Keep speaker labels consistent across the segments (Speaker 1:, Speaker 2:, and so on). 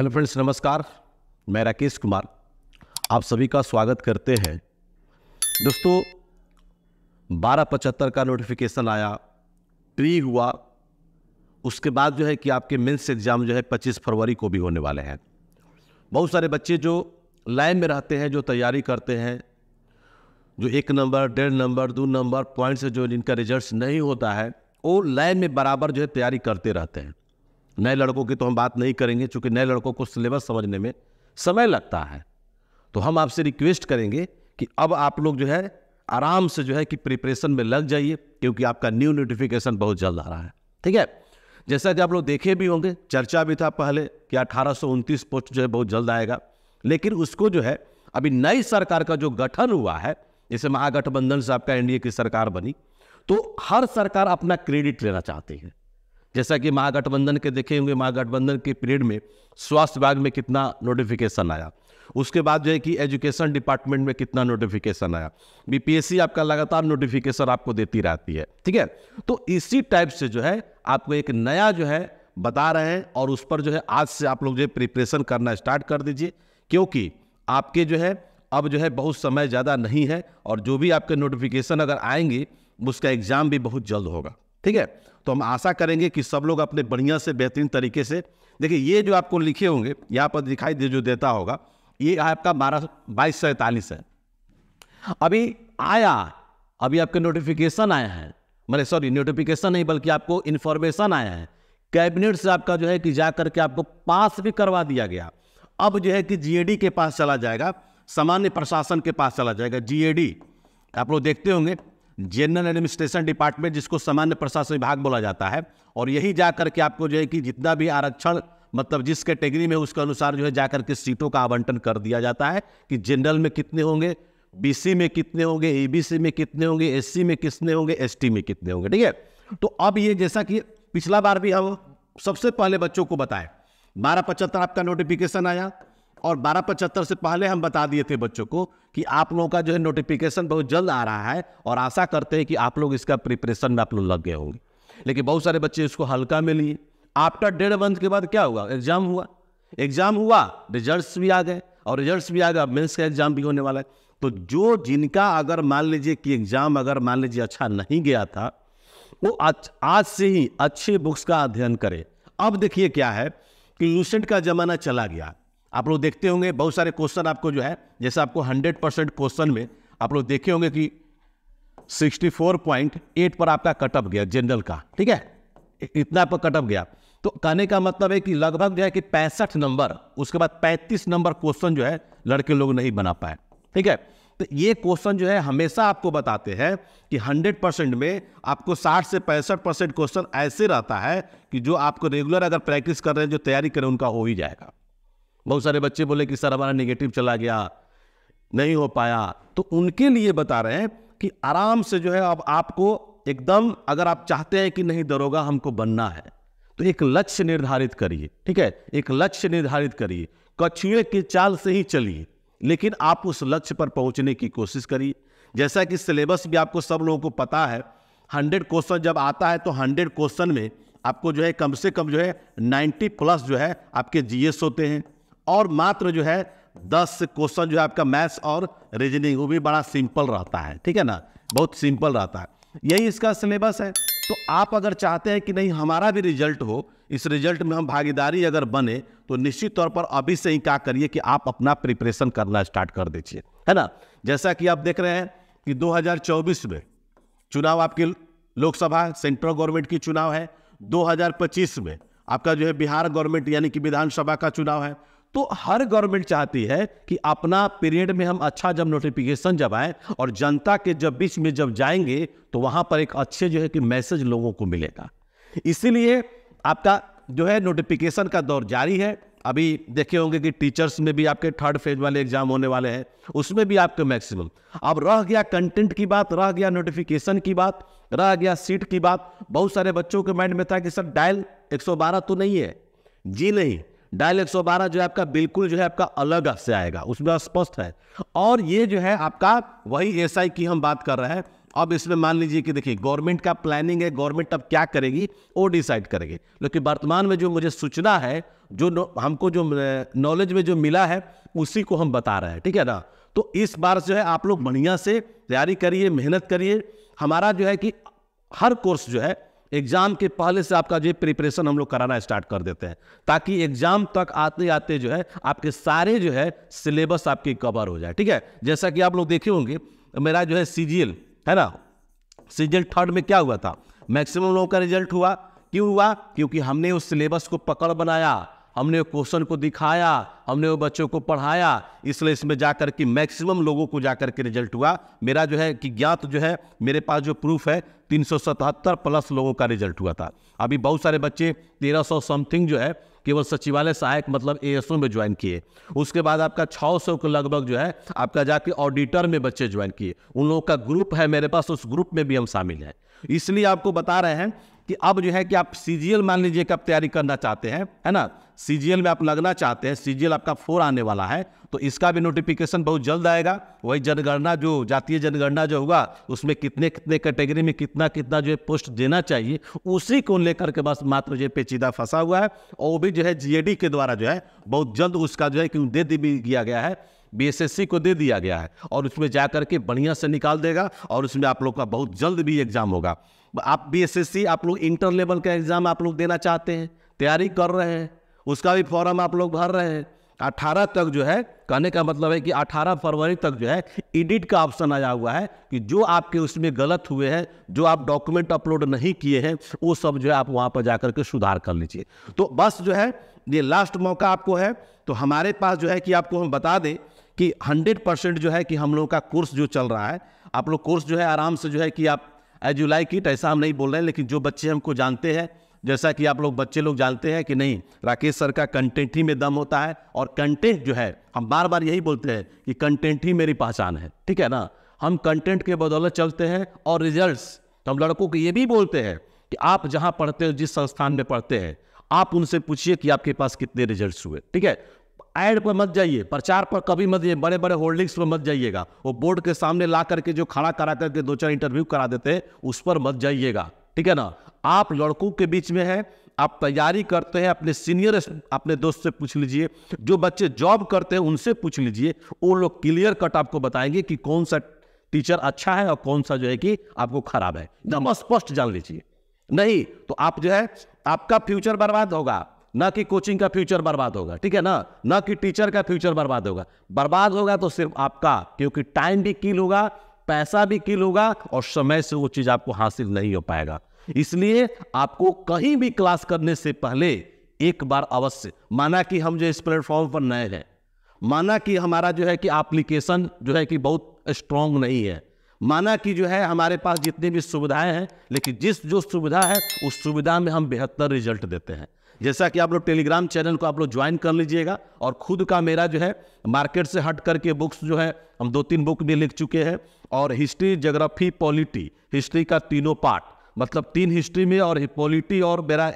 Speaker 1: Hello friends, नमस्कार। मैं राकेश कुमार आप सभी का स्वागत करते हैं। दोस्तों, 12:75 का नोटिफिकेशन आया, प्री हुआ, उसके बाद जो है कि आपके मेंस एग्जाम जो है 25 फरवरी को भी होने वाले हैं। बहुत सारे बच्चे जो लाइन में रहते हैं, जो तैयारी करते हैं, जो 1 नंबर 1.5 नंबर 2 नंबर पॉइंट से जो जिनका रिजल्ट नहीं होता है, वो लाइन में बराबर जो है तैयारी करते रहते हैं। नए लड़कों की तो हम बात नहीं करेंगे, क्योंकि नए लड़कों को सिलेबस समझने में समय लगता है। तो हम आपसे रिक्वेस्ट करेंगे कि अब आप लोग जो है आराम से जो है कि प्रिपरेशन में लग जाइए, क्योंकि आपका न्यू नोटिफिकेशन बहुत जल्द आ रहा है। ठीक है, जैसा कि आप लोग देखे भी होंगे, चर्चा भी था पहले कि 1829 पोस्ट जो है बहुत जल्द आएगा, लेकिन उसको जो है अभी नई सरकार का जो गठन हुआ है, जैसे महागठबंधन से आपका एनडीए की सरकार बनी, तो हर सरकार अपना क्रेडिट लेना चाहती है। जैसा कि महागठबंधन के देखे होंगे, महागठबंधन के पीरियड में स्वास्थ्य विभाग में कितना नोटिफिकेशन आया, उसके बाद जो है कि एजुकेशन डिपार्टमेंट में कितना नोटिफिकेशन आया, बीपीएससी आपका लगातार नोटिफिकेशन आपको देती रहती है। ठीक है, तो इसी टाइप से जो है आपको एक नया जो है बता रहे हैं, और उस पर जो है आज से आप लोग जो है प्रिपरेशन करना स्टार्ट कर दीजिए, क्योंकि आपके जो है अब जो है बहुत समय ज़्यादा नहीं है, और जो भी आपके नोटिफिकेशन अगर आएंगे उसका एग्जाम भी बहुत जल्द होगा। ठीक है, तो हम आशा करेंगे कि सब लोग अपने बढ़िया से बेहतरीन तरीके से देखिए। ये जो आपको लिखे होंगे यहाँ पर दिखाई दे, जो देता होगा, ये आपका 2243 है। अभी आया, अभी आपके नोटिफिकेशन आया है, मतलब सॉरी नोटिफिकेशन नहीं बल्कि आपको इन्फॉर्मेशन आया है कैबिनेट से, आपका जो है कि जा करके आपको पास भी करवा दिया गया। अब जो है कि जीएडी के पास चला जाएगा, सामान्य प्रशासन के पास चला जाएगा। जीएडी आप लोग देखते होंगे, जनरल एडमिनिस्ट्रेशन डिपार्टमेंट, जिसको सामान्य प्रशासन विभाग बोला जाता है, और यही जाकर के आपको जो है कि जितना भी आरक्षण मतलब जिस कैटेगरी में उसके अनुसार जो है जाकर के सीटों का आवंटन कर दिया जाता है कि जनरल में कितने होंगे, बीसी में कितने होंगे, एबीसी में कितने होंगे, एससी में कितने होंगे, एसटी में कितने होंगे। ठीक है, तो अब ये जैसा कि पिछला बार भी हम सबसे पहले बच्चों को बताए, 12:75 आपका नोटिफिकेशन आया, और 12:75 से पहले हम बता दिए थे बच्चों को कि आप लोगों का जो है नोटिफिकेशन बहुत जल्द आ रहा है, और आशा करते हैं कि आप लोग इसका प्रिपरेशन में आप लोग लग गए होंगे। लेकिन बहुत सारे बच्चे इसको हल्का में लिए। आफ्टर 1.5 मंथ के बाद क्या हुआ, एग्जाम हुआ, रिजल्ट्स भी आ गए, और रिजल्ट्स भी आ गए, अब मेंस का एग्जाम भी होने वाला है। तो जो जिनका अगर मान लीजिए कि एग्जाम अगर मान लीजिए अच्छा नहीं गया था, वो आज से ही अच्छे बुक्स का अध्ययन करें। अब देखिए क्या है कि लूसेंट का जमाना चला गया। आप लोग देखते होंगे बहुत सारे क्वेश्चन आपको जो है, जैसे आपको 100% क्वेश्चन में आप लोग देखे होंगे कि 64.8 पर आपका कटअप गया जनरल का। ठीक है, इतना पर कटअप गया, तो कहने का मतलब है कि लगभग जो है कि 65 नंबर, उसके बाद 35 नंबर क्वेश्चन जो है लड़के लोग नहीं बना पाए। ठीक है, तो ये क्वेश्चन जो है हमेशा आपको बताते हैं कि 100% में आपको 60 से 65% क्वेश्चन ऐसे रहता है कि जो आपको रेगुलर अगर प्रैक्टिस कर रहे हैं, जो तैयारी करें, उनका हो ही जाएगा। बहुत सारे बच्चे बोले कि सर हमारा नेगेटिव चला गया, नहीं हो पाया, तो उनके लिए बता रहे हैं कि आराम से जो है अब आपको एकदम, अगर आप चाहते हैं कि नहीं दरोगा हमको बनना है, तो एक लक्ष्य निर्धारित करिए। ठीक है, एक लक्ष्य निर्धारित करिए, कछुए की चाल से ही चलिए, लेकिन आप उस लक्ष्य पर पहुंचने की कोशिश करिए। जैसा कि सिलेबस भी आपको सब लोगों को पता है, 100 क्वेश्चन जब आता है तो 100 क्वेश्चन में आपको जो है कम से कम जो है 90+ जो है आपके जीएस होते हैं, और मात्र जो है 10 क्वेश्चन जो है आपका मैथ्स और रीजनिंग, वो भी बड़ा सिंपल रहता है। ठीक है ना, बहुत सिंपल रहता है, यही इसका सिलेबस है। तो आप अगर चाहते हैं कि नहीं हमारा भी रिजल्ट हो, इस रिजल्ट में हम भागीदारी अगर बने, तो निश्चित तौर पर अभी से ही क्या करिए कि आप अपना प्रिपरेशन करना स्टार्ट कर दीजिए, है ना। जैसा कि आप देख रहे हैं कि 2024 में चुनाव आपके लोकसभा सेंट्रल गवर्नमेंट की चुनाव है, 2025 में आपका जो है बिहार गवर्नमेंट यानी कि विधानसभा का चुनाव है। तो हर गवर्नमेंट चाहती है कि अपना पीरियड में हम अच्छा जब नोटिफिकेशन जब आए और जनता के जब बीच में जब जाएंगे, तो वहां पर एक अच्छे जो है कि मैसेज लोगों को मिलेगा। इसीलिए आपका जो है नोटिफिकेशन का दौर जारी है। अभी देखे होंगे कि टीचर्स में भी आपके 3rd फेज वाले एग्जाम होने वाले हैं, उसमें भी आपके मैक्सिमम। अब रह गया कंटेंट की बात, रह गया नोटिफिकेशन की बात, रह गया सीट की बात। बहुत सारे बच्चों के माइंड में था कि सर डायल 112 तो नहीं है। जी नहीं, डायल 112 जो है आपका बिल्कुल जो है आपका अलग से आएगा, उसमें स्पष्ट है। और ये जो है आपका वही एसआई की हम बात कर रहे हैं, अब इसमें मान लीजिए कि देखिए गवर्नमेंट का प्लानिंग है, गवर्नमेंट अब क्या करेगी वो डिसाइड करेगी, लेकिन वर्तमान में जो मुझे सूचना है, जो हमको जो नॉलेज में जो मिला है उसी को हम बता रहे हैं, ठीक है ना। तो इस बार जो है आप लोग बढ़िया से तैयारी करिए, मेहनत करिए। हमारा जो है कि हर कोर्स जो है एग्जाम के पहले से आपका जो प्रिपरेशन हम लोग कराना स्टार्ट कर देते हैं, ताकि एग्जाम तक आते आते जो है आपके सारे जो है सिलेबस आपके कवर हो जाए, ठीक है। जैसा कि आप लोग देखे होंगे मेरा जो है सीजीएल है ना, सीजीएल 3rd में क्या हुआ था, मैक्सिमम लोगों का रिजल्ट हुआ। क्यों हुआ? क्योंकि हमने उस सिलेबस को पकड़ बनाया, हमने वो क्वेश्चन को दिखाया, हमने वो बच्चों को पढ़ाया, इसलिए इसमें जाकर के मैक्सिमम लोगों को जाकर के रिजल्ट हुआ। मेरा जो है कि ज्ञात जो है मेरे पास जो प्रूफ है 377 प्लस लोगों का रिजल्ट हुआ था। अभी बहुत सारे बच्चे 1300 समथिंग जो है केवल सचिवालय सहायक मतलब एएसओ में ज्वाइन किए। उसके बाद आपका 600 के लगभग जो है आपका जाके ऑडिटर में बच्चे ज्वाइन किए। उन लोगों का ग्रुप है मेरे पास, उस ग्रुप में भी हम शामिल हैं। इसलिए आपको बता रहे हैं कि अब जो है कि आप सीजीएल मान लीजिए कि आप तैयारी करना चाहते हैं, है ना, सीजीएल में आप लगना चाहते हैं, सीजीएल आपका 4 आने वाला है, तो इसका भी नोटिफिकेशन बहुत जल्द आएगा। वही जनगणना जो जातीय जनगणना जो हुआ उसमें कितने कितने कैटेगरी में कितना कितना जो है पोस्ट देना चाहिए, उसी को लेकर के बस मात्र जो पेचीदा फंसा हुआ है। और वो भी जो है जीएडी के द्वारा जो है बहुत जल्द उसका जो है कि दे दिया गया है, बीएसएससी को दे दिया गया है, और उसमें जाकर के बढ़िया से निकाल देगा, और उसमें आप लोग का बहुत जल्द भी एग्जाम होगा। आप बीएसएससी आप लोग इंटर लेवल का एग्जाम आप लोग देना चाहते हैं, तैयारी कर रहे हैं, उसका भी फॉर्म आप लोग भर रहे हैं। 18 तक जो है, कहने का मतलब है कि 18 फरवरी तक जो है एडिट का ऑप्शन आया हुआ है कि जो आपके उसमें गलत हुए हैं, जो आप डॉक्यूमेंट अपलोड नहीं किए हैं, वो सब जो है आप वहाँ पर जाकर के सुधार कर लीजिए। तो बस जो है ये लास्ट मौका आपको है। तो हमारे पास जो है कि आपको हम बता दें कि 100% जो है कि हम लोगों का कोर्स जो चल रहा है, आप लोग कोर्स जो है आराम से जो है कि आप एज यू लाइक इट, ऐसा हम नहीं बोल रहे हैं, लेकिन जो बच्चे हमको जानते हैं, जैसा कि आप लोग बच्चे लोग जानते हैं कि नहीं, राकेश सर का कंटेंट ही में दम होता है, और कंटेंट जो है हम बार बार यही बोलते हैं कि कंटेंट ही मेरी पहचान है, ठीक है ना। हम कंटेंट के बदौलत चलते हैं, और रिजल्ट्स तो हम लड़कों को ये भी बोलते हैं कि आप जहाँ पढ़ते हो, जिस संस्थान में पढ़ते हैं, आप उनसे पूछिए कि आपके पास कितने रिजल्ट्स हुए, ठीक है। ऐड पर मत जाइए, प्रचार पर कभी मत जाइए, बड़े बड़े होल्डिंग्स पर मत जाइएगा, वो बोर्ड के सामने ला करके जो खड़ा करा करके 2-4 इंटरव्यू करा देते हैं, उस पर मत जाइएगा, ठीक है ना। आप लड़कों के बीच में है, आप तैयारी करते हैं, अपने सीनियर अपने दोस्त से पूछ लीजिए, जो बच्चे जॉब करते हैं उनसे पूछ लीजिए, वो लोग क्लियर कट आपको बताएंगे कि कौन सा टीचर अच्छा है और कौन सा जो है कि आपको खराब है, एकदम स्पष्ट जान लीजिए। नहीं तो आप जो है आपका फ्यूचर बर्बाद होगा, ना कि कोचिंग का फ्यूचर बर्बाद होगा, ठीक है ना कि टीचर का फ्यूचर बर्बाद होगा। बर्बाद होगा तो सिर्फ आपका, क्योंकि टाइम भी किल होगा, पैसा भी किल होगा, और समय से वो चीज आपको हासिल नहीं हो पाएगा। इसलिए आपको कहीं भी क्लास करने से पहले एक बार अवश्य, माना कि हम जो इस प्लेटफॉर्म पर नए हैं, माना कि हमारा जो है कि एप्लीकेशन जो है कि बहुत स्ट्रांग नहीं है, माना कि जो है हमारे पास जितनी भी सुविधाएं हैं, लेकिन जो सुविधा है उस सुविधा में हम बेहतर रिजल्ट देते हैं। जैसा कि आप लोग टेलीग्राम चैनल को आप लोग ज्वाइन कर लीजिएगा, और खुद का मेरा जो है मार्केट से हट करके बुक्स जो है हम 2-3 बुक भी लिख चुके हैं, और हिस्ट्री, ज्योग्राफी, पॉलिटी, हिस्ट्री का 3 पार्ट, मतलब 3 हिस्ट्री में, और पॉलिटी और मेरा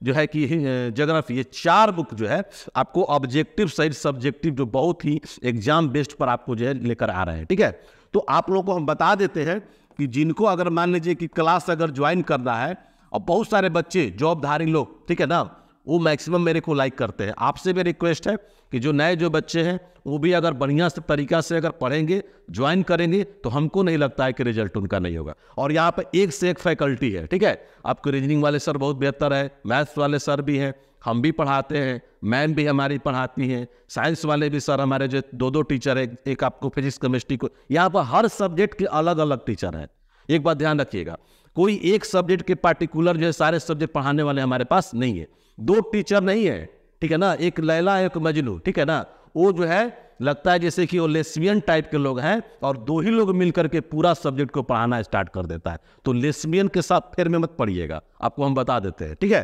Speaker 1: जो है कि ज्योग्राफी, ये 4 बुक जो है आपको ऑब्जेक्टिव सहित सब्जेक्टिव जो बहुत ही एग्जाम बेस्ड पर आपको जो है लेकर आ रहे हैं, ठीक है। तो आप लोगों को हम बता देते हैं कि जिनको अगर मान लीजिए कि क्लास अगर ज्वाइन करना है, और बहुत सारे बच्चे जॉबधारी लोग, ठीक है ना, वो मैक्सिमम मेरे को लाइक करते हैं। आपसे भी रिक्वेस्ट है कि जो नए जो बच्चे हैं वो भी अगर बढ़िया से तरीका से अगर पढ़ेंगे, ज्वाइन करेंगे, तो हमको नहीं लगता है कि रिजल्ट उनका नहीं होगा। और यहाँ पर एक से एक फैकल्टी है, ठीक है। आपको रीजनिंग वाले सर बहुत बेहतर है, मैथ्स वाले सर भी हैं, हम भी पढ़ाते हैं, मैम भी हमारी पढ़ाती हैं, साइंस वाले भी सर हमारे जो 2 टीचर है, एक आपको फिजिक्स केमिस्ट्री को, यहाँ पर हर सब्जेक्ट के अलग अलग टीचर हैं। एक बात ध्यान रखिएगा, कोई एक सब्जेक्ट के पार्टिकुलर जो है सारे सब्जेक्ट पढ़ाने वाले हमारे पास नहीं है, 2 टीचर नहीं है, ठीक है ना, एक लैला एक मजनू, ठीक है ना। वो जो है लगता है जैसे कि वो लेस्बियन टाइप के लोग हैं, और 2 ही लोग मिलकर के पूरा सब्जेक्ट को पढ़ाना स्टार्ट कर देता है। तो लेस्बियन के साथ फेर में मत पढ़िएगा, आपको हम बता देते हैं, ठीक है।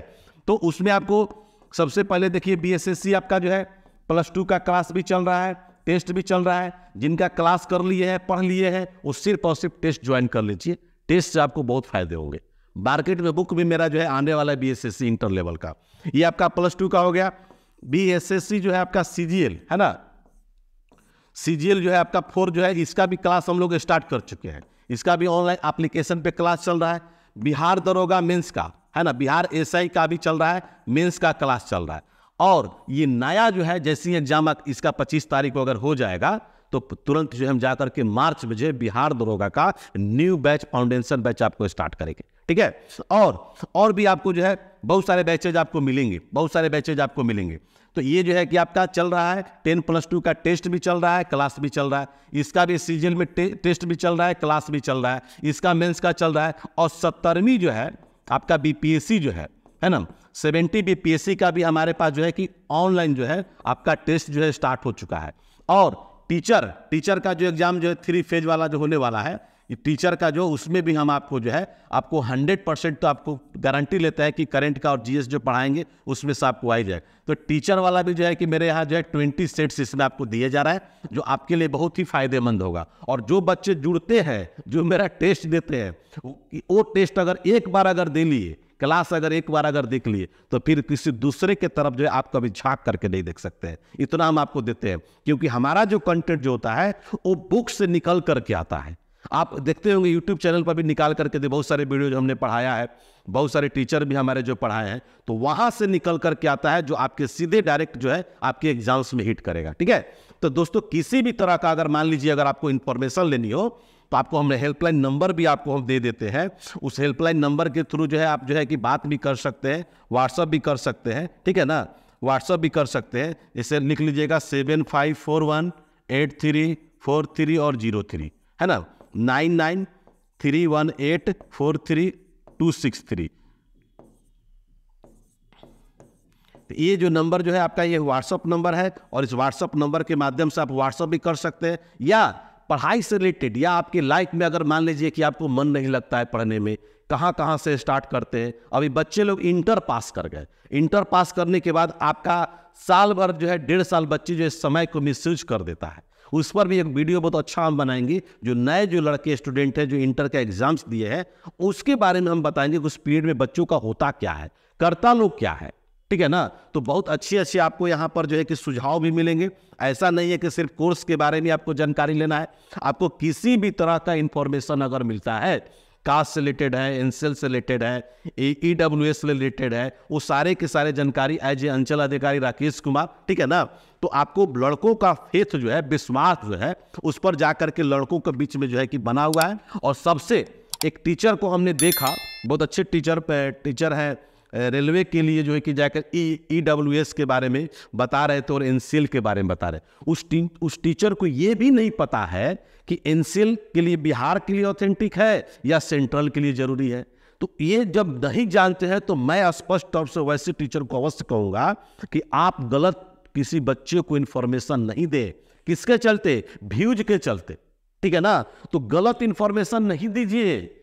Speaker 1: तो उसमें आपको सबसे पहले देखिए बीएसएससी आपका जो है +2 का क्लास भी चल रहा है, टेस्ट भी चल रहा है। जिनका क्लास कर लिए हैं, पढ़ लिए हैं, वो सिर्फ और सिर्फ टेस्ट ज्वाइन कर लीजिए, टेस्ट से आपको बहुत फायदे होंगे। मार्केट में बुक भी मेरा जो है आने वाला है बीएसएससी इंटर लेवल का, ये आपका +2 का हो गया। बीएसएससी जो है आपका सीजीएल है ना, सीजीएल जो है आपका 4 जो है, इसका भी क्लास हम लोग स्टार्ट कर चुके हैं। इसका भी ऑनलाइन एप्लीकेशन पे क्लास चल रहा है। बिहार दरोगा मेंस का है ना, बिहार एसआई का भी चल रहा है, मेंस का क्लास चल रहा है। और ये नया जो है जैसे एग्जाम इसका 25 तारीख को अगर हो जाएगा तो तुरंत जो हम जाकर के मार्च में जो बिहार दरोगा का न्यू बैच, फाउंडेशन बैच आपको स्टार्ट करेंगे, ठीक है। और भी आपको जो है बहुत सारे बैचेज आपको मिलेंगे, बहुत सारे बैचेज आपको मिलेंगे। तो ये जो है कि आपका चल रहा है 10+2 का टेस्ट भी चल रहा है, क्लास भी चल रहा है, इसका भी सीजन में टेस्ट भी चल रहा है, क्लास भी चल रहा है, इसका मेंस का चल रहा है। और 70वीं जो है आपका बीपीएससी जो है ना, 70 बीपीएससी का भी हमारे पास जो है कि ऑनलाइन जो है आपका टेस्ट जो है स्टार्ट हो चुका है। और टीचर का जो एग्जाम जो है 3 फेज वाला जो होने वाला है, ये टीचर का जो, उसमें भी हम आपको जो है आपको 100% तो आपको गारंटी लेता है कि करंट का और जीएस जो पढ़ाएंगे उसमें से आपको आ ही जाए। तो टीचर वाला भी जो है कि मेरे यहाँ जो है 20 सेट्स इसमें आपको दिए जा रहा है, जो आपके लिए बहुत ही फायदेमंद होगा। और जो बच्चे जुड़ते हैं, जो मेरा टेस्ट देते हैं, वो टेस्ट अगर एक बार अगर दे लिए, क्लास अगर एक बार अगर देख लिए, तो फिर किसी दूसरे के तरफ जो है आप कभी झांक करके नहीं देख सकते हैं। इतना हम आपको देते हैं, क्योंकि हमारा जो कंटेंट जो होता है वो बुक से निकल करके आता है। आप देखते होंगे यूट्यूब चैनल पर भी निकाल करके बहुत सारे वीडियो जो हमने पढ़ाया है, बहुत सारे टीचर भी हमारे जो पढ़ाए हैं, तो वहां से निकल करके आता है, जो आपके सीधे डायरेक्ट जो है आपके एग्जाम्स में हिट करेगा, ठीक है। तो दोस्तों किसी भी तरह का अगर मान लीजिए अगर आपको इंफॉर्मेशन लेनी हो, तो आपको हमने हेल्पलाइन नंबर भी आपको हम दे देते हैं। उस हेल्पलाइन नंबर के थ्रू जो है आप जो है कि बात भी कर सकते हैं, व्हाट्सअप भी कर सकते हैं, ठीक है ना, व्हाट्सअप भी कर सकते हैं। इसे लिख लीजिएगा 75418343 और 03, है ना, 9931843263। ये जो नंबर जो है आपका ये व्हाट्सअप नंबर है, और इस व्हाट्सअप नंबर के माध्यम से आप व्हाट्सअप भी कर सकते हैं, या पढ़ाई से रिलेटेड, या आपकी लाइफ में अगर मान लीजिए कि आपको मन नहीं लगता है पढ़ने में, कहाँ से स्टार्ट करते हैं। अभी बच्चे लोग इंटर पास कर गए, इंटर पास करने के बाद आपका साल भर जो है 1.5 साल बच्चे जो इस समय को मिसयूज कर देता है, उस पर भी एक वीडियो बहुत अच्छा हम बनाएंगे। जो नए जो लड़के स्टूडेंट हैं जो इंटर के एग्जाम्स दिए हैं, उसके बारे में हम बताएंगे उस पीरियड में बच्चों का होता क्या है, करता लोग क्या है, ठीक है ना। तो बहुत अच्छी आपको यहाँ पर जो है कि सुझाव भी मिलेंगे। ऐसा नहीं है कि सिर्फ कोर्स के बारे में आपको जानकारी लेना है, आपको किसी भी तरह का इंफॉर्मेशन अगर मिलता है, कास्ट से रिलेटेड है, एनसेल से रिलेटेड है, EWS से रिलेटेड है, वो सारे के सारे जानकारी एज ए अंचल अधिकारी राकेश कुमार, ठीक है ना। तो आपको लड़कों का फेथ जो है, विश्वास जो है, उस पर जाकर के लड़कों के बीच में जो है कि बना हुआ है। और सबसे एक टीचर को हमने देखा, बहुत अच्छे टीचर है, रेलवे के लिए जो है कि जाकर EWS के बारे में बता रहे थे और एनसेल के बारे में बता रहे। उस टीचर को ये भी नहीं पता है कि एनसेल के लिए बिहार के लिए ऑथेंटिक है या सेंट्रल के लिए जरूरी है। तो ये जब नहीं जानते हैं, तो मैं स्पष्ट तौर से वैसे टीचर को अवश्य कहूंगा कि आप गलत किसी बच्चे को इंफॉर्मेशन नहीं दे। किसके चलते? व्यूज के चलते, ठीक है ना। तो गलत इंफॉर्मेशन नहीं दीजिए।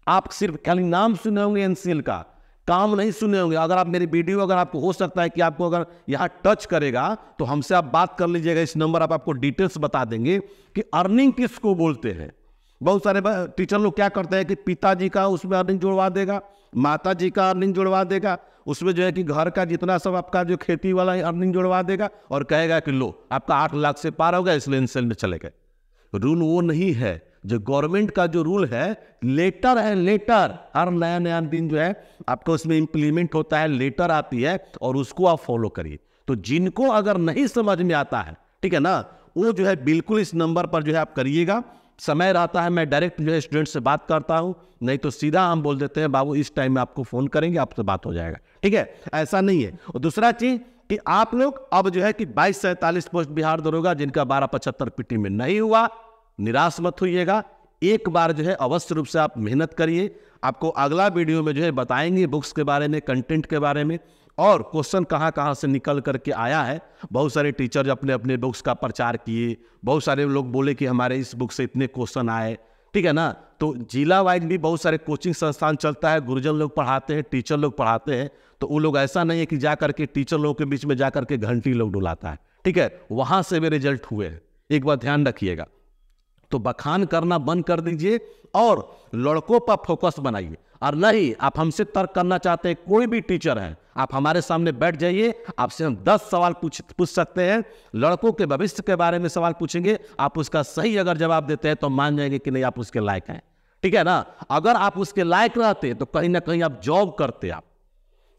Speaker 1: आप सिर्फ खाली नाम सुने होंगे एनसेल का, काम नहीं सुने होंगे। अगर आप मेरी वीडियो, अगर आपको हो सकता है कि आपको अगर यहाँ टच करेगा, तो हमसे आप बात कर लीजिएगा, इस नंबर आप आपको डिटेल्स बता देंगे कि अर्निंग किसको बोलते हैं। बहुत सारे टीचर लोग क्या करते हैं कि पिताजी का उसमें अर्निंग जुड़वा देगा, माता जी का अर्निंग जुड़वा देगा, उसमें जो है कि घर का जितना सब आपका जो खेती वाला अर्निंग जुड़वा देगा, और कहेगा कि लो आपका 8 लाख से पार हो गया, इसलिए एनसेल में चले गए। रूल वो नहीं है। जो गवर्नमेंट का जो रूल है, लेटर है, लेटर हर नया दिन जो है आपको उसमें इंप्लीमेंट होता है, लेटर आती है, और उसको आप फॉलो करिए। तो जिनको अगर नहीं समझ में आता है, ठीक है ना, वो जो है बिल्कुल इस नंबर पर जो है आप करिएगा। समय रहता है मैं डायरेक्ट जो है स्टूडेंट से बात करता हूं, नहीं तो सीधा हम बोल देते हैं बाबू इस टाइम में आपको फोन करेंगे, आपसे बात हो जाएगा, ठीक है। ऐसा नहीं है। और दूसरा चीज कि आप लोग अब जो है कि 2247 पोस्ट बिहार दरोगा जिनका 1275 पीटी में नहीं हुआ, निराश मत होइएगा। एक बार जो है अवश्य रूप से आप मेहनत करिए। आपको अगला वीडियो में जो है बताएंगे बुक्स के बारे में, कंटेंट के बारे में, और क्वेश्चन कहाँ से निकल करके आया है। बहुत सारे टीचर अपने अपने बुक्स का प्रचार किए, बहुत सारे लोग बोले कि हमारे इस बुक से इतने क्वेश्चन आए, ठीक है ना। तो जिला वाइज भी बहुत सारे कोचिंग संस्थान चलता है, गुरुजन लोग पढ़ाते हैं, टीचर लोग पढ़ाते हैं। तो वो लोग ऐसा नहीं है कि जा करके टीचर लोगों के बीच में जा करके घंटी लोग डुलाता है, ठीक है। वहां से भी रिजल्ट हुए हैं, एक बार ध्यान रखिएगा। तो बखान करना बंद कर दीजिए और लड़कों पर फोकस बनाइए। और नहीं आप हमसे तर्क करना चाहते हैं, कोई भी टीचर है, आप हमारे सामने बैठ जाइए, आपसे हम 10 सवाल पूछ सकते हैं। लड़कों के भविष्य के बारे में सवाल पूछेंगे, आप उसका सही अगर जवाब देते हैं तो मान जाएंगे कि नहीं आप उसके लायक हैं। ठीक है ना। अगर आप उसके लायक रहते तो कहीं ना कहीं आप जॉब करते, आप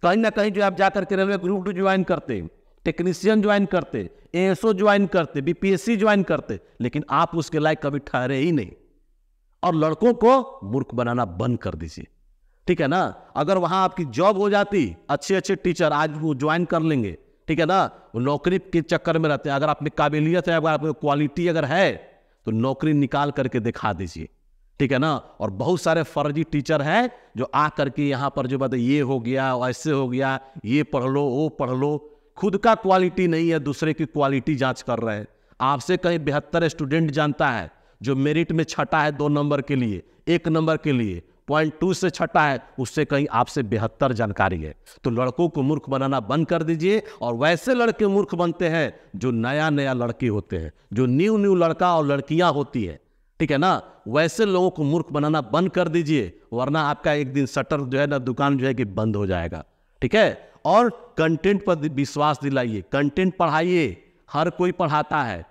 Speaker 1: कहीं ना कहीं जो आप जाकर के रेलवे ग्रुप 2 ज्वाइन करते, टेक्नीशियन ज्वाइन करते, एएसओ ज्वाइन करते, बीपीएससी ज्वाइन करते, लेकिन आप उसके लायक कभी ठहरे ही नहीं। और लड़कों को मूर्ख बनाना बंद कर दीजिए, ठीक है ना। अगर वहां आपकी जॉब हो जाती, अच्छे अच्छे टीचर आज वो ज्वाइन कर लेंगे, ठीक है ना। वो नौकरी के चक्कर में रहते हैं। अगर आप में काबिलियत है, अगर आप में क्वालिटी अगर है, तो नौकरी निकाल करके दिखा दीजिए, ठीक है ना। और बहुत सारे फर्जी टीचर हैं जो आ करके यहाँ पर जो बात ये हो गया, ऐसे हो गया, ये पढ़ लो, वो पढ़ लो, खुद का क्वालिटी नहीं है, दूसरे की क्वालिटी जांच कर रहे हैं। आपसे कहीं 72 स्टूडेंट जानता है, जो मेरिट में छठा है 2 नंबर के लिए, 1 नंबर के लिए 0.2 से छठा है, उससे कहीं आपसे 72 जानकारी है। तो लड़कों को मूर्ख बनाना बंद कर दीजिए। और वैसे लड़के मूर्ख बनते हैं जो नया नया लड़के होते हैं, जो न्यू लड़का और लड़कियां होती है, ठीक है ना। वैसे लोगों को मूर्ख बनाना बंद कर दीजिए, वरना आपका एक दिन शटर जो है ना, दुकान जो है कि बंद हो जाएगा, ठीक है। और कंटेंट पर विश्वास दिलाइए, कंटेंट पढ़ाइए। हर कोई पढ़ाता है,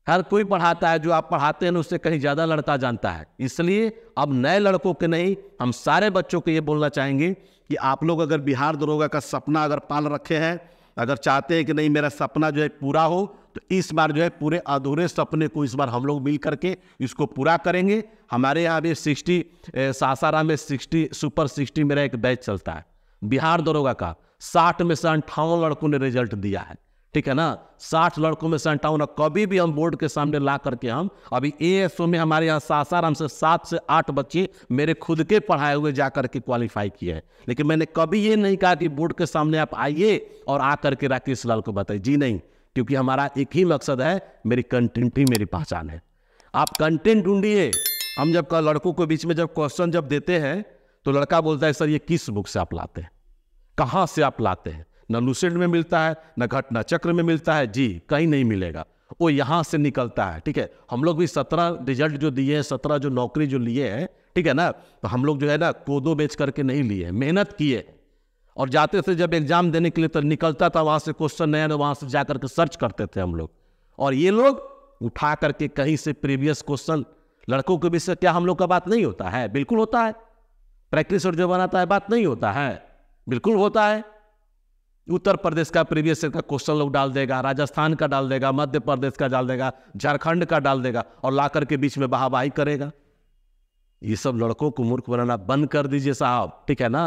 Speaker 1: हर कोई पढ़ाता है। जो आप पढ़ाते हैं ना, उससे कहीं ज्यादा लड़का जानता है। इसलिए अब नए लड़कों के नहीं, हम सारे बच्चों को ये बोलना चाहेंगे कि आप लोग अगर बिहार दरोगा का सपना अगर पाल रखे हैं, अगर चाहते हैं कि नहीं मेरा सपना जो है पूरा हो, तो इस बार जो है पूरे अधूरे सपने को इस बार हम लोग मिल करके इसको पूरा करेंगे। हमारे यहाँ भी 60 सासाराम में 60 सुपर 60 मेरा एक बैच चलता है बिहार दरोगा का। 60 में से 58 लड़कों ने रिजल्ट दिया है, ठीक है ना। 60 लड़कों में से 58 कभी भी हम बोर्ड के सामने ला करके हम अभी एएसओ में हमारे यहाँ सासाराम से 7 से 8 बच्चे मेरे खुद के पढ़ाए हुए जाकर के क्वालिफाई किए हैं। लेकिन मैंने कभी ये नहीं कहा कि बोर्ड के सामने आप आइए और आकर के राकेश लाल को बताइए, जी नहीं। क्योंकि हमारा एक ही मकसद है, मेरी कंटेंट ही मेरी पहचान है। आप कंटेंट ढूंढिए। हम जब लड़कों के बीच में जब क्वेश्चन जब देते हैं, तो लड़का बोलता है सर ये किस बुक से आप लाते हैं, कहाँ से आप लाते हैं। न लूसेंट में मिलता है, न घटना चक्र में मिलता है, जी कहीं नहीं मिलेगा, वो यहाँ से निकलता है, ठीक है। हम लोग भी 17 रिजल्ट जो दिए हैं, 17 जो नौकरी जो लिए हैं, ठीक है ना, तो हम लोग जो है ना कोदो बेच करके नहीं लिए, मेहनत किए। और जाते थे जब एग्जाम देने के लिए तो निकलता था वहाँ से क्वेश्चन नया, वहाँ से जा करके सर्च करते थे हम लोग। और ये लोग उठा करके कहीं से प्रीवियस क्वेश्चन, लड़कों के विषय क्या हम लोग का बात नहीं होता है? बिल्कुल होता है। प्रैक्टिस और जो बनाता है बात नहीं होता है, बिल्कुल होता है। उत्तर प्रदेश का प्रीवियस ईयर का क्वेश्चन लोग डाल देगा, राजस्थान का डाल देगा, मध्य प्रदेश का डाल देगा, झारखंड का डाल देगा, और ला करके बीच में बहाबाही करेगा। ये सब लड़कों को मूर्ख बनाना बंद कर दीजिए साहब, ठीक है ना।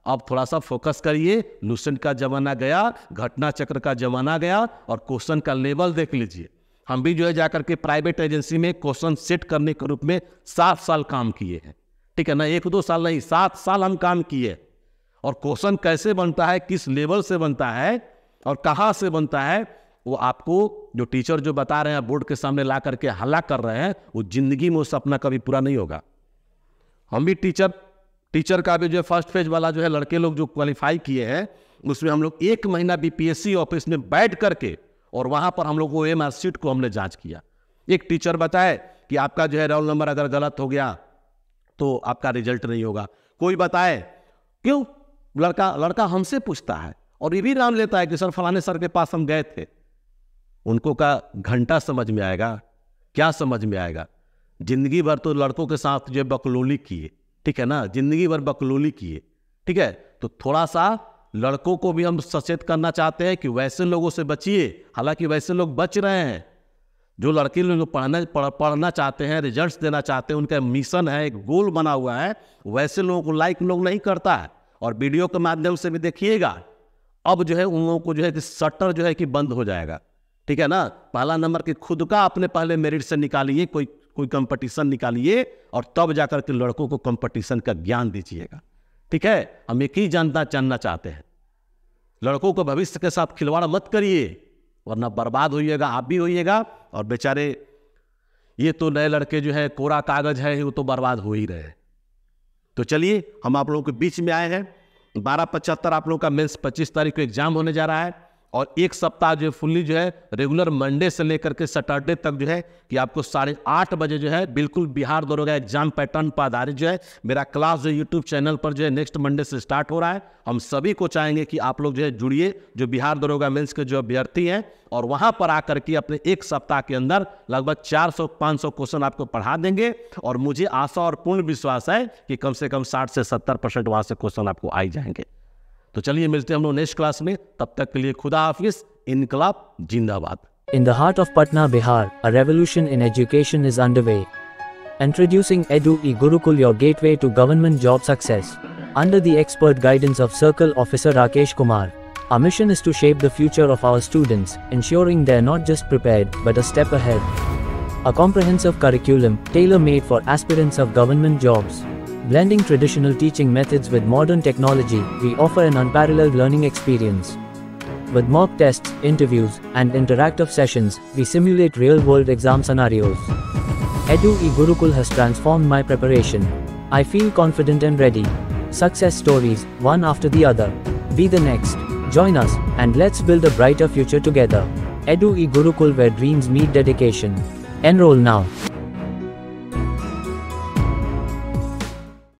Speaker 1: अब थोड़ा सा फोकस करिए। लूसेंट का जमाना गया, घटना चक्र का जमाना गया, और क्वेश्चन का लेवल देख लीजिए। हम भी जो है जाकर के प्राइवेट एजेंसी में क्वेश्चन सेट करने के रूप में 7 साल काम किए हैं, ठीक है ना। 1-2 साल नहीं, 7 साल हम काम किए। और क्वेश्चन कैसे बनता है, किस लेवल से बनता है और कहाँ से बनता है, वो आपको जो टीचर जो बता रहे हैं, बोर्ड के सामने ला करके हल्ला कर रहे हैं, वो जिंदगी में वो सपना कभी पूरा नहीं होगा। हम भी टीचर का भी जो फर्स्ट फेज वाला जो है लड़के लोग जो क्वालिफाई किए हैं, उसमें हम लोग 1 महीना बीपीएससी ऑफिस में बैठ करके, और वहां पर हम लोग वो एमआर शीट को हमने जांच किया। एक टीचर बताए कि आपका जो है रोल नंबर अगर गलत हो गया तो आपका रिजल्ट नहीं होगा। कोई बताए क्यों, लड़का हमसे पूछता है और ये भी नाम लेता है कि सर फलाने सर के पास हम गए थे। उनको का घंटा समझ में आएगा, क्या समझ में आएगा। जिंदगी भर तो लड़कों के साथ जो बकलोली किए, ठीक है ना, जिंदगी भर बकलोली किए, ठीक है। तो थोड़ा सा लड़कों को भी हम सचेत करना चाहते हैं कि वैसे लोगों से बचिए। हालांकि वैसे लोग बच रहे हैं, जो लड़के लोग पढ़ना चाहते हैं, रिजल्ट्स देना चाहते हैं, उनका मिशन है, एक गोल बना हुआ है, वैसे लोगों को लाइक लोग नहीं करता है। और वीडियो के माध्यम से भी देखिएगा, अब जो है उन लोगों को जो है कि शटर जो है कि बंद हो जाएगा, ठीक है ना। पहला नंबर के खुद का अपने पहले मेरिट से निकालिए, कोई कंपटीशन निकालिए, और तब जाकर के लड़कों को कंपटीशन का ज्ञान दीजिएगा, ठीक है। हम एक ही जानना चाहते हैं, लड़कों को भविष्य के साथ खिलवाड़ मत करिए, वरना बर्बाद होइएगा, आप भी होइएगा। और बेचारे ये तो नए लड़के जो है कोरा कागज है, वो तो बर्बाद हो ही रहे हैं। तो चलिए हम आप लोगों के बीच में आए हैं। 12:75 आप लोगों का मेंस 25 तारीख को एग्जाम होने जा रहा है, और एक सप्ताह जो है फुल्ली जो है रेगुलर मंडे से लेकर के सैटरडे तक जो है कि आपको 8:30 बजे जो है बिल्कुल बिहार दरोगा एग्जाम पैटर्न पर आधारित जो है मेरा क्लास जो यूट्यूब चैनल पर जो है नेक्स्ट मंडे से स्टार्ट हो रहा है। हम सभी को चाहेंगे कि आप लोग जो है जुड़िए, जो बिहार दरोगा मेंस के जो अभ्यर्थी हैं, और वहां पर आकर के अपने एक सप्ताह के अंदर लगभग 400-500 क्वेश्चन आपको पढ़ा देंगे। और मुझे आशा और पूर्ण विश्वास है कि कम से कम 60 से 70% वहां से क्वेश्चन आपको आ जाएंगे। तो चलिए मिलते हैं हम लोग नेक्स्ट क्लास में, तब तक के लिए खुदा हाफिज, इनकलाब जिंदाबाद।
Speaker 2: In the heart of Patna, Bihar, a revolution in education is underway. Introducing EduE-Gurukul, your gateway to government job success. Under the expert guidance of Circle Officer Rakesh Kumar, our mission is to shape the future of our students, ensuring they're not just prepared, but a step ahead. A comprehensive curriculum, tailor-made for aspirants of government jobs. Blending traditional teaching methods with modern technology, we offer an unparalleled learning experience. With mock tests, interviews, and interactive sessions, we simulate real-world exam scenarios. EduE-Gurukul has transformed my preparation. I feel confident and ready. Success stories, one after the other. Be the next. Join us, and let's build a brighter future together. EduE-Gurukul, where dreams meet dedication. Enroll now.